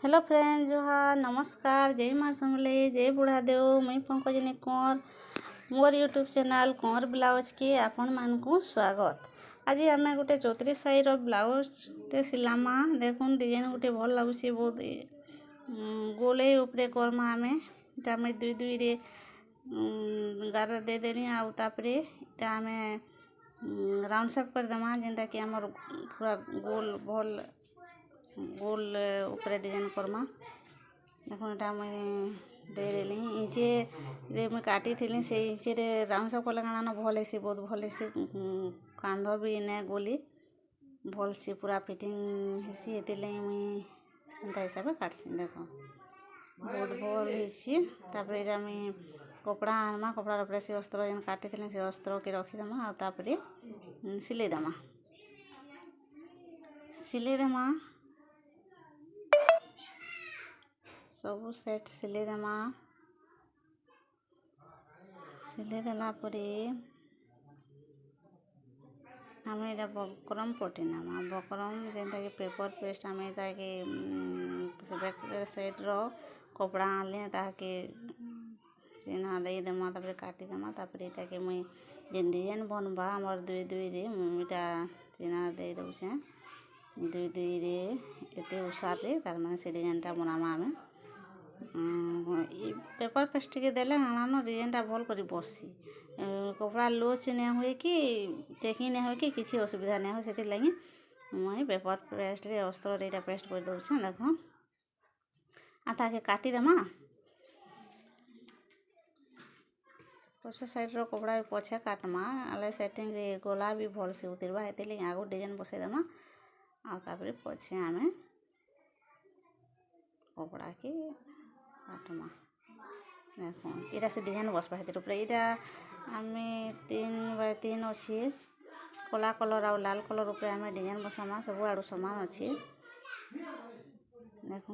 Hello friends जोहार नमस्कार जय माँ समले जय बुढ़ादेव मुई पंकजनी कंवर मोर यूट्यूब चैनल कंवर ब्लाउज के आपण मानकु स्वागत। आज आम गोटे 34 साइज ब्लाउज टे सिलामा देखुन डिजाइन गोटे भल लगुच बहुत गोले उपरे करमा आम आम दुई दुई रे गार दे देनी आउे आम राउंड शेप करदेमा जेनटा कि आमर पूरा गोल भल गोल उपरे डिजाइन करमा देखो एटा मुई दे देली इंचे रे मुई काटी थी से इंचे रे राउंड शेप कले काना भल हेसी बहुत भल हेसी कांध भी ने गोली भल से पूरा फिटिंग हेसी एते लई मुई सेंता हिसाब काटसी देखो बहुत भल हेसी। तापर एटा मुई कपड़ा आनमा कपड़ा ऊपर से अस्त्र जेन काटी थी से अस्त्र के रखी देमा आ तापर सिलाई देमा सबू सेट सिलाई देमा सिलाई देला परे आम एटा बकरम पट्टी नेमा बकरम जेनटा कि पेपर पेस्ट आम ताके बैक साइड रो कपड़ा आनले ताके चिन्हा दे देमा तापर काटी देमा तापर एटा के मुई जेन डिजाइन बनबा हमर दुई दुई रे एटा चिन्हा दे दउछे दुई दुई रे एते उसार रे तार माने से डिजाइनटा बनामा आमे पेपर पेस्ट के देले हाना डिजाइनटा भल कर बसी कपड़ा लोच नहीं हुए कि टेकिंग नहीं हुए कि किसी असुविधा नहीं हो से लगी मुई पेपर पेस्ट रे अस्त्र रे पेस्ट कर दउछे देखो आ ताके काटी देमा पछ साइड रो कपड़ा भी पछे काटमा आले सेटिंग रे गला भी भल से उतरबा हेते लगी आगो डिजाइन बसै देमा आ तापर पछे आमे कपड़ा के काटमा देखो इटा से डिजाइन बसबा हेते ऊपर इटा आमे 3x3 अच्छी कला कलर आ लाल कलर ऊपर आमे डिजाइन बसामा सब आड़ू समान अच्छी देखो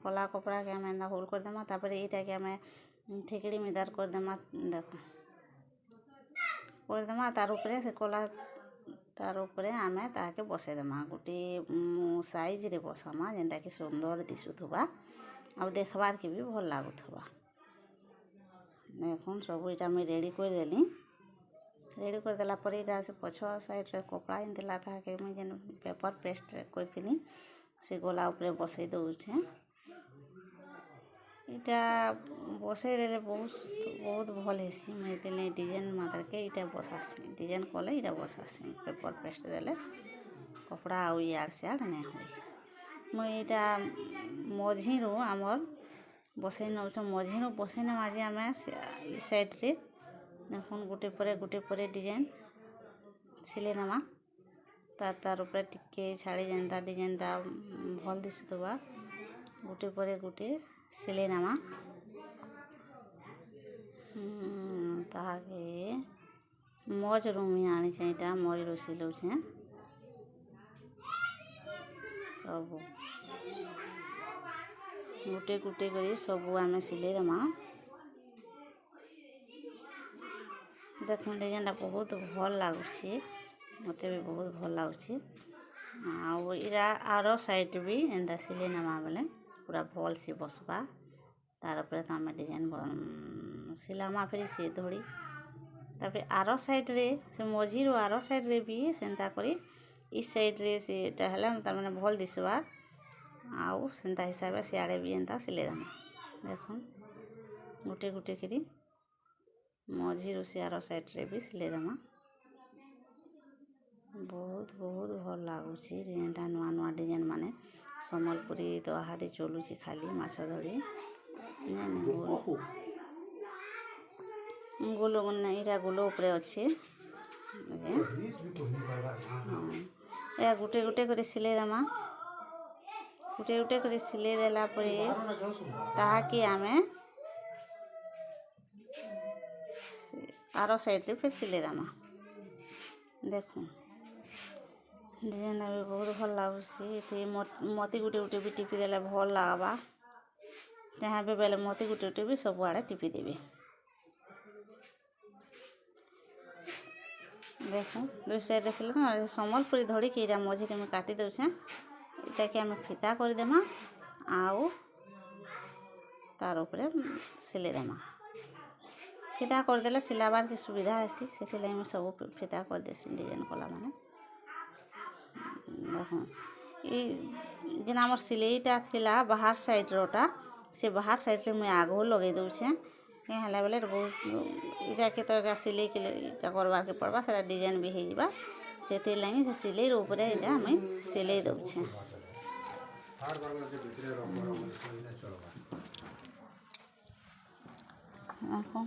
कला कपड़ा के आमे एंदा होल कर देमा तापर इटा के आमे ठेकड़ी मिदार कर देमा देखो कर देमा तार ऊपर से कला तार ऊपर आमे ताके बसाई देमा गोटे साइज रे बसामा जेनटा कि सुंदर दिसुथबा आ देखबार के भी भल लागुथबा देखो सब इटा मैं रेडी कर देली रेडी कर देला पर इटा से पछुआ साइड रे कपड़ा इन देला ताके मैं जेन पेपर पेस्ट करथिनी से गोला ऊपर बसई दउछे इटा बसई देले बहुत भल हेसी मैं तेने डिजाइन मात्र के इटा बसासी डिजाइन कले इटा बसासी पेपर पेस्ट देले कपड़ा आ यार सियार नहीं हुई मैं इटा मझी रो आमर बसई नौछ मझी रो बसई ने माजे आम साइड रे देखुन गोटे परे डिजाइन सिले नमा तार ऊपर टिके छाड़ी जेनता डिजाइनटा भल दिसुथबा गोटे परे गोटे सिले नमा ताके मज रूमी आनी चाहिए मरी रो सिलौछे सब गोटे गोटे कर सबू आम सिले देमा देखुन डिजाइनटा बहुत भल लगुच मत भी बहुत भल लगुच इरा आर साइड भी एंता सिले नमा बेले पूरा भल से बसबा तार ऊपर तो आम डिजाइन सिलामा फिर सी धड़ी तापर आर साइड रे से मझी रो आर साइड रे भी सेंता करी इस साइड रे से हेला तार माने भल दिसबा आउ सेंता हिसाब से सियाड़े भी एंता सिले देमा देखो गोटे गोटे करी मझी रो से आर साइड रे भी सिले देमा बहुत बहुत भल लगुच डिजाइनटा नुआ नुआ डिजाइन माने सम्बलपुरी तो हाथी चलुची खाली माछ धरी गोलो इटा गोलो ऊपर अच्छे या गोटे गोटे कर सिले देमा गोटे गोटे कर सिले देला परे ताकि आमे आरो साइड रे फिर सिले देमा देखो डिजाइन भी बहुत भल लगुची मती गोटे गोटे भी टिपी देले भल लगबा जहाँ भी बेले मती गोटे गोटे भी सब आड़े टिपी देबे देखो दुई साइड सिले सम्बलपुरी धड़ी कि मझे में काटी दउछे इटा के आम फिता कर देमा आउ तार उपरे सिले देमा। फिता करदेले सिलाबार के सुविधा हेसी से सब फिता कर देसी डिजाइन कला माने। देखो ये जेना हमर सिलेईटा थिला बाहर साइड रोटा से बाहर साइड रे मुई आगो लगे दउछे के हला बेले बहुत इटा के तो सिलेई के इटा करबा के पड़बा सारा डिजाइन भी हे जिबा सेते लागी से सिलेई ऊपरे इटा मुई सिलेई दउछे। देखो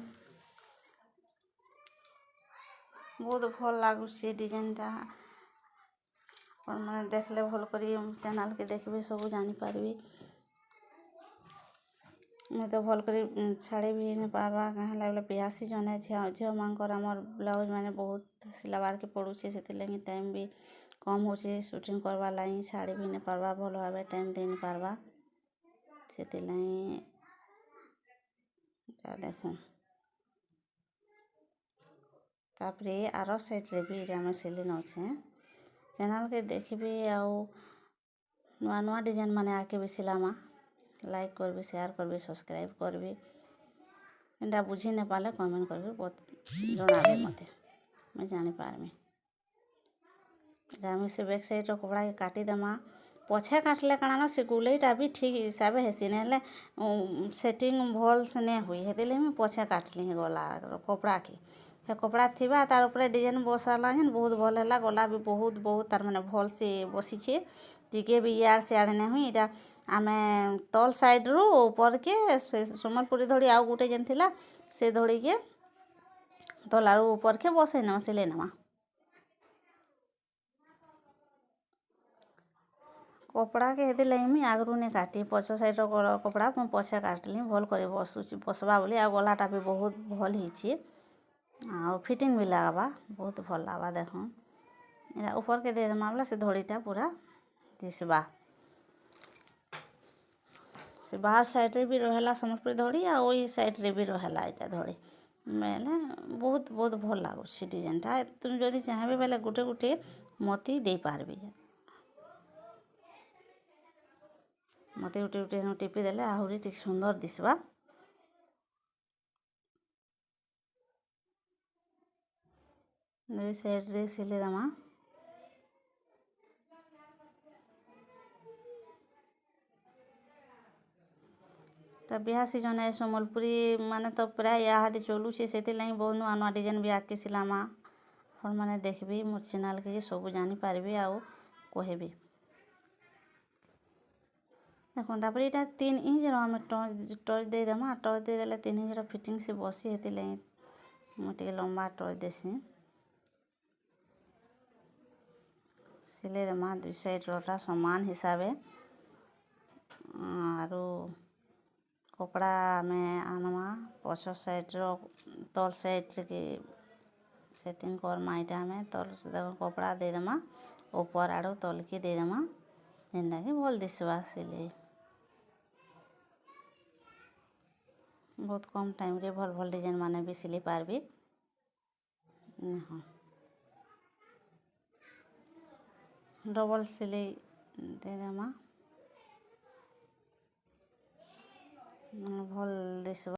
बहुत भल लागुचे डिजाइनटा और मैंने देखले भल करी चैनल के देखबे सब जानी पारबी। मैं तो भल करी छाड़ी भी नहीं पारबा कहीं लगले बियाह सीजन है झील मानकर आमर ब्लाउज मैंने बहुत सिलाबार के पड़ुचे से लगी टाइम भी कम होचे शूटिंग करवा लाई छाड़ी भी नहीं पारबा भल भाव टाइम दे नहीं पारबा से देखो तापरे आरो साइड रे भी आम सिले नौछे चैनल के देखबे आउ नुआ नुआ डिजाइन माने आके भी सिलामा लाइक करबे शेयर करबे सब्सक्राइब करबे एंडा बुझी न पाले कमेंट करबे जनाबे मते मैं जानी पारमी। आम से बैक साइड रो कपड़ा के काटी देमा पछे काटले काना से गुलेईटा भी ठीक हिसाब हेसी ना सेटिंग भल से नहीं हुई हेते मैं पछे काटली गला कपड़ा के कपड़ा थिबा तार ऊपर डिजाइन बसाला है बहुत भल है गला भी बहुत बहुत तार माने भल से बसीचे टिके भी यार से आड़े नहीं हुई इटा आमे तल साइड रू ऊपर के सम्बलपुरी धड़ी आउ गुटे जेन थिला से धड़ी के तल आरु ऊपर के बसई नमा सिले नमा। कपड़ा के हेते लई मी आगरू ने काटी पछ साइड रो कपड़ा मैं पछे काटली भल करे बसबा बोली आ गलाटा भी बहुत भल हिची आ फिटिंग भी लगाबा बहुत भल लागबा। देखो इरा ऊपर के दे देमा से धड़ीटा पूरा दिसबा से बाहर साइड रे भी रहेला सम्बलपुरी धड़ी आ ओई साइड रे भी रहेला इटा धड़ी मेले बहुत बहुत भल लागुछि डिजाइनटा तुम जदि चाहबे बेले गुटे गुटे मोती दे पारबी मते गुटे गुटे टिपी देले आहुरी ठीक सुंदर दिसबा। दुई साइड रे सिले दमा बिहा सीजन है सम्बलपुरी माने तो प्राय याद चलुचे से बहुत नुआ नुआ डिजाइन भी आके सिलामा और मैंने देखबी मोर चैनल के सब जानी पारबी आउ कहबी। देखो तापर इटा 3 इंच आम टच दे देमा टच दे देले 3 इंच फिटिंग से बसी हेती मुझे लंबा टच देसी सिले देमा दुई साइड रोटा समान हिसाबे आरु कपड़ा में आनमा पछ साइड रो तल साइड के सेटिंग करमा इटा में तल देखो कपड़ा दे देमा ऊपर आड़ो तल के दे देमा जेनटा कि भल दिसबा सिले बहुत कम टाइम रे भल भल डिजाइन माने भी सिले पारबी। हाँ डबल सिलाई दे देमा भल दिसबा।